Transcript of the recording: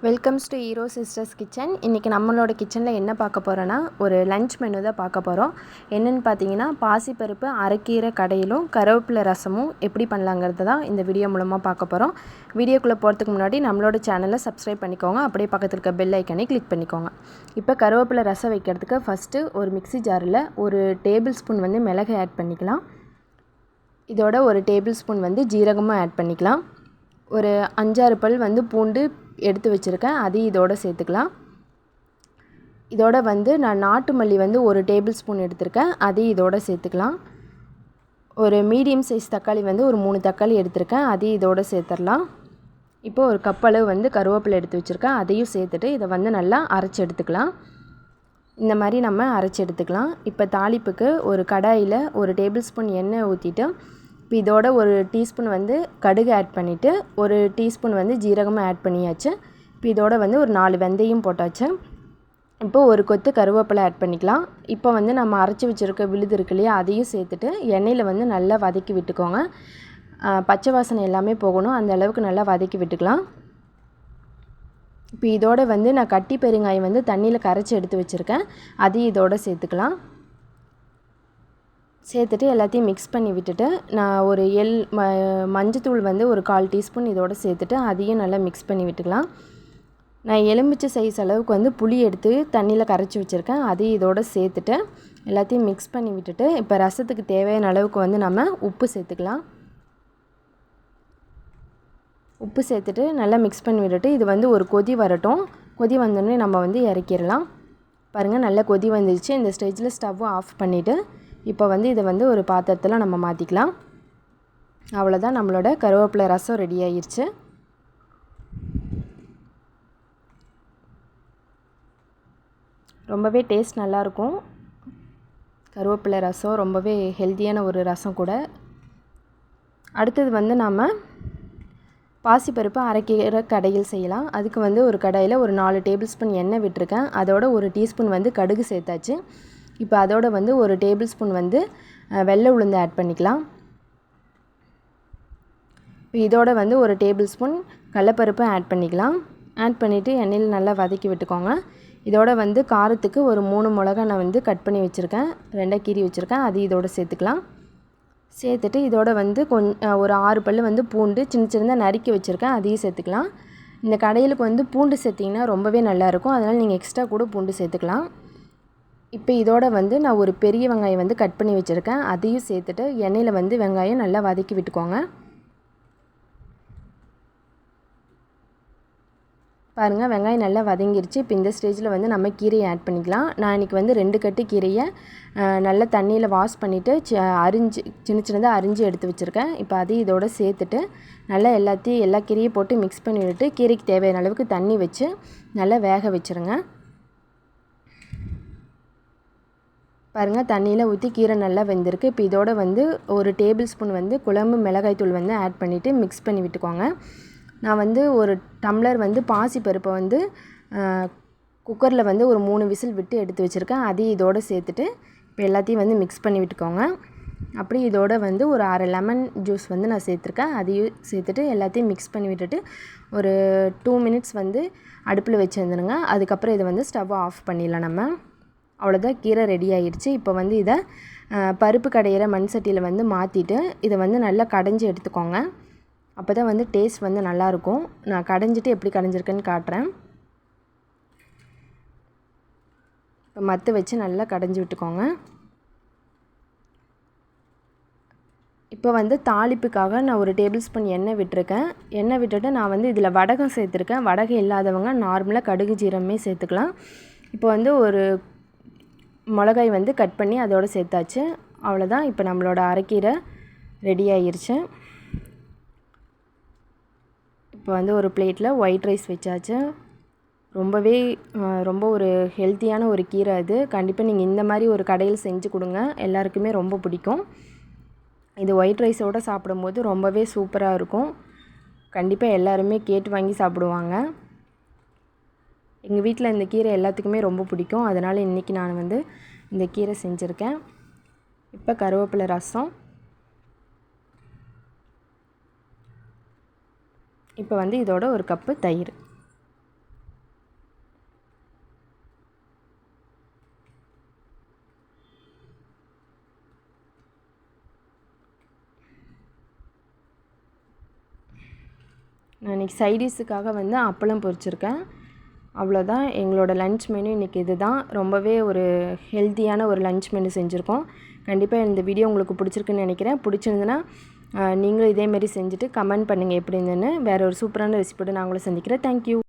Welcomes to hero sisters kitchen. இன்றைக்கி நம்மளோட கிச்சனில் என்ன பார்க்க போகிறோன்னா ஒரு லஞ்ச் மெனு தான் பார்க்க போகிறோம். என்னென்னு பார்த்தீங்கன்னா பாசிப்பருப்பு அரைக்கீரை கடையிலும் கருவேப்பிலை ரசமும் எப்படி பண்ணலாங்கிறது தான் இந்த வீடியோ மூலமாக பார்க்க போகிறோம். வீடியோக்குள்ளே போகிறதுக்கு முன்னாடி நம்மளோட சேனலை சப்ஸ்கிரைப் பண்ணிக்கோங்க, அப்படியே பக்கத்தில் இருக்க பெல் ஐக்கனை கிளிக் பண்ணிக்கோங்க. இப்போ கருவேப்பிலை ரசம் வைக்கிறதுக்கு ஃபஸ்ட்டு ஒரு மிக்ஸி ஜாரில் ஒரு டேபிள் ஸ்பூன் வந்து மிளகு ஆட் பண்ணிக்கலாம். இதோட ஒரு டேபிள் ஸ்பூன் வந்து ஜீரகமும் ஆட் பண்ணிக்கலாம். ஒரு 5-6 பல் வந்து பூண்டு எடுத்து வச்சுருக்கேன், அதையும் இதோடு சேர்த்துக்கலாம். இதோட வந்து நான் நாட்டு மல்லி வந்து ஒரு டேபிள் ஸ்பூன் எடுத்திருக்கேன், அதையும் இதோடு சேர்த்துக்கலாம். ஒரு மீடியம் சைஸ் தக்காளி வந்து ஒரு 3 தக்காளி எடுத்திருக்கேன், அதையும் இதோடு சேர்த்துடலாம். இப்போது ஒரு கப் அளவு வந்து கருவேப்பிலை எடுத்து வச்சுருக்கேன், அதையும் சேர்த்துட்டு இதை வந்து நல்லா அரைச்சி எடுத்துக்கலாம். இந்த மாதிரி நம்ம அரைச்சி எடுத்துக்கலாம். இப்போ தாளிப்புக்கு ஒரு கடாயில் ஒரு டேபிள் ஸ்பூன் எண்ணெய் ஊற்றிட்டு இப்போ இதோட ஒரு டீஸ்பூன் வந்து கடுகு ஆட் பண்ணிவிட்டு ஒரு டீஸ்பூன் வந்து ஜீரகமும் ஆட் பண்ணியாச்சு. இப்போ இதோட வந்து ஒரு 4 வெந்தயம் போட்டாச்சு. இப்போது ஒரு கொத்து கருவேப்பிலை ஆட் பண்ணிக்கலாம். இப்போ வந்து நம்ம அரைச்சி வச்சுருக்க விழுது இருக்கு இல்லையா, அதையும் சேர்த்துட்டு எண்ணெயில் வந்து நல்லா வதக்கி விட்டுக்கோங்க. பச்சை வாசனை எல்லாமே போகணும், அந்த அளவுக்கு நல்லா வதக்கி விட்டுக்கலாம். இப்போ இதோட வந்து நான் கட்டி பெருங்காயம் வந்து தண்ணியில் கரைச்சி எடுத்து வச்சுருக்கேன், அதையும் இதோட சேர்த்துக்கலாம். சேர்த்துட்டு எல்லாத்தையும் மிக்ஸ் பண்ணி விட்டுட்டு நான் ஒரு மஞ்சத்தூள் வந்து ஒரு 1/4 டீஸ்பூன் இதோடு சேர்த்துட்டு அதையும் நல்லா மிக்ஸ் பண்ணி விட்டுக்கலாம். நான் எலுமிச்சை சைஸ் அளவுக்கு வந்து புளி எடுத்து தண்ணியில் கரைச்சி வச்சுருக்கேன், அதையும் இதோடு சேர்த்துட்டு எல்லாத்தையும் மிக்ஸ் பண்ணி விட்டுட்டு இப்போ ரசத்துக்கு தேவையான அளவுக்கு வந்து நம்ம உப்பு சேர்த்துக்கலாம். உப்பு சேர்த்துட்டு நல்லா மிக்ஸ் பண்ணி விட்டுட்டு இது வந்து ஒரு கொதி வரட்டும். கொதி வந்தோடனே நம்ம வந்து இறக்கிடலாம். பாருங்கள், நல்லா கொதி வந்துடுச்சு. இந்த ஸ்டேஜில் ஸ்டவ்வை ஆஃப் பண்ணிவிட்டு இப்போ வந்து இதை வந்து ஒரு பாத்திரத்தில் நம்ம மாற்றிக்கலாம். அவ்வளோதான், நம்மளோட கருவேப்பிலை ரசம் ரெடி ஆயிடுச்சு. ரொம்பவே டேஸ்ட் நல்லாயிருக்கும். கருவேப்பிலை ரசம் ரொம்பவே ஹெல்த்தியான ஒரு ரசம் கூட. அடுத்தது வந்து நம்ம பாசிப்பருப்பு அரைக்கீரை கடையில் செய்யலாம். அதுக்கு வந்து ஒரு கடாயில் ஒரு 4 டேபிள் ஸ்பூன் எண்ணெய் விட்டுருக்கேன், அதோட ஒரு டீஸ்பூன் வந்து கடுகு சேர்த்தாச்சு. இப்போ அதோட வந்து ஒரு டேபிள் ஸ்பூன் வந்து வெள்ளை உளுந்து ஆட் பண்ணிக்கலாம். இப்போ இதோட வந்து ஒரு டேபிள் ஸ்பூன் கடலைப்பருப்பு ஆட் பண்ணிக்கலாம். ஆட் பண்ணிவிட்டு எண்ணெயில் நல்லா வதக்கி விட்டுக்கோங்க. இதோட வந்து காரத்துக்கு ஒரு 3 மிளகா நான் வந்து கட் பண்ணி வச்சுருக்கேன், 2 கீரி வச்சுருக்கேன், அது இதோட சேர்த்துக்கலாம். சேர்த்துட்டு இதோட வந்து ஒரு 6 பல் வந்து பூண்டு சின்ன சின்னதாக நறுக்கி வச்சுருக்கேன், அதையும் சேர்த்துக்கலாம். இந்த கடையிலுக்கு வந்து பூண்டு சேர்த்திங்கன்னா ரொம்பவே நல்லாயிருக்கும், அதனால் நீங்கள் எக்ஸ்ட்ரா கூட பூண்டு சேர்த்துக்கலாம். இப்போ இதோட வந்து நான் ஒரு பெரிய வெங்காயம் வந்து கட் பண்ணி வச்சுருக்கேன், அதையும் சேர்த்துட்டு எண்ணெயில் வந்து வெங்காயம் நல்லா வதக்கி விட்டுக்கோங்க. பாருங்கள், வெங்காயம் நல்லா வதங்கிருச்சு. இப்போ இந்த ஸ்டேஜில் வந்து நம்ம கீரையை ஆட் பண்ணிக்கலாம். நான் இன்றைக்கி வந்து 2 கட்டு கீரையை நல்லா தண்ணியில் வாஷ் பண்ணிவிட்டு சின்ன சின்னதாக அரிஞ்சு எடுத்து வச்சுருக்கேன். இப்போ அதையும் இதோட சேர்த்துட்டு நல்லா எல்லா கீரையும் போட்டு மிக்ஸ் பண்ணி விட்டு கீரைக்கு தேவையான அளவுக்கு தண்ணி வச்சு நல்லா வேக வச்சுருங்க. பாருங்கள், தண்ணியில் ஊற்றி கீரை நல்லா வெந்திருக்கு. இப்போ இதோட வந்து ஒரு டேபிள் ஸ்பூன் வந்து குழம்பு மிளகாய்த்தூள் வந்து ஆட் பண்ணிவிட்டு மிக்ஸ் பண்ணி விட்டுக்கோங்க. நான் வந்து ஒரு டம்ளர் வந்து பாசிப்பருப்பை வந்து குக்கரில் வந்து ஒரு 3 விசில் விட்டு எடுத்து வச்சுருக்கேன், அதையும் இதோடு சேர்த்துட்டு இப்போ எல்லாத்தையும் வந்து மிக்ஸ் பண்ணி விட்டுக்கோங்க. அப்படி இதோட வந்து ஒரு 1/2 லெமன் ஜூஸ் வந்து நான் சேர்த்துருக்கேன், அதையும் சேர்த்துட்டு எல்லாத்தையும் மிக்ஸ் பண்ணி விட்டுட்டு ஒரு 2 மினிட்ஸ் வந்து அடுப்பில் வச்சுருந்துருங்க. அதுக்கப்புறம் இதை வந்து ஸ்டவ்வை ஆஃப் பண்ணிடலாம் நம்ம. அவ்வளோதான், கீரை ரெடி ஆகிடுச்சு. இப்போ வந்து இதை பருப்பு கடையிற மண் சட்டியில் வந்து மாற்றிட்டு இதை வந்து நல்லா கடைஞ்சி எடுத்துக்கோங்க. அப்போ தான் வந்து டேஸ்ட் வந்து நல்லாயிருக்கும். நான் கடைஞ்சிட்டு எப்படி கடைஞ்சிருக்கேன்னு காட்டுறேன். இப்போ மத்து வச்சு நல்லா கடைஞ்சி விட்டுக்கோங்க. இப்போ வந்து தாளிப்புக்காக நான் ஒரு டேபிள் ஸ்பூன் எண்ணெய் விட்டுருக்கேன். எண்ணெய் விட்டுட்டு நான் வந்து இதில் வடகம் சேர்த்துருக்கேன். வடகம் இல்லாதவங்க நார்மலாக கடுகு ஜீரகமே சேர்த்துக்கலாம். இப்போ வந்து ஒரு மிளகாய் வந்து கட் பண்ணி அதோடு சேர்த்தாச்சு. அவ்வளோதான், இப்போ நம்மளோட அரைக்கீரை ரெடி ஆகிருச்சு. இப்போ வந்து ஒரு பிளேட்டில் ஒயிட் ரைஸ் வச்சாச்சு. ரொம்ப ஒரு ஹெல்த்தியான ஒரு கீரை அது. கண்டிப்பாக நீங்கள் இந்த மாதிரி ஒரு கடையில் செஞ்சு கொடுங்க, எல்லாருக்குமே ரொம்ப பிடிக்கும். இது ஒயிட் ரைஸோடு சாப்பிடும்போது ரொம்பவே சூப்பராக இருக்கும். கண்டிப்பாக எல்லாருமே கேட்டு வாங்கி சாப்பிடுவாங்க. எங்கள் வீட்டில் இந்த கீரை எல்லாத்துக்குமே ரொம்ப பிடிக்கும், அதனால் இன்றைக்கி நான் வந்து இந்த கீரை செஞ்சுருக்கேன். இப்போ கருவேப்பிலை ரசம். இப்போ வந்து இதோட ஒரு கப்பு தயிர். நான் இன்றைக்கி சைடிஷுக்காக வந்து அப்பளம் பொரிச்சிருக்கேன். அவ்வளோதான் எங்களோட லன்ச் மெனு இன்றைக்கி இது தான். ரொம்பவே ஒரு ஹெல்த்தியான ஒரு லன்ச் மெனு செஞ்சுருக்கோம். கண்டிப்பாக இந்த வீடியோ உங்களுக்கு பிடிச்சிருக்குன்னு நினைக்கிறேன். பிடிச்சிருந்துன்னா நீங்களும் இதேமாரி செஞ்சுட்டு கமெண்ட் பண்ணுங்கள் எப்படி இருந்ததுன்னு. வேறு ஒரு சூப்பரான ரெசிபியோட நான் உங்களை சந்திக்கிறேன். தேங்க்யூ.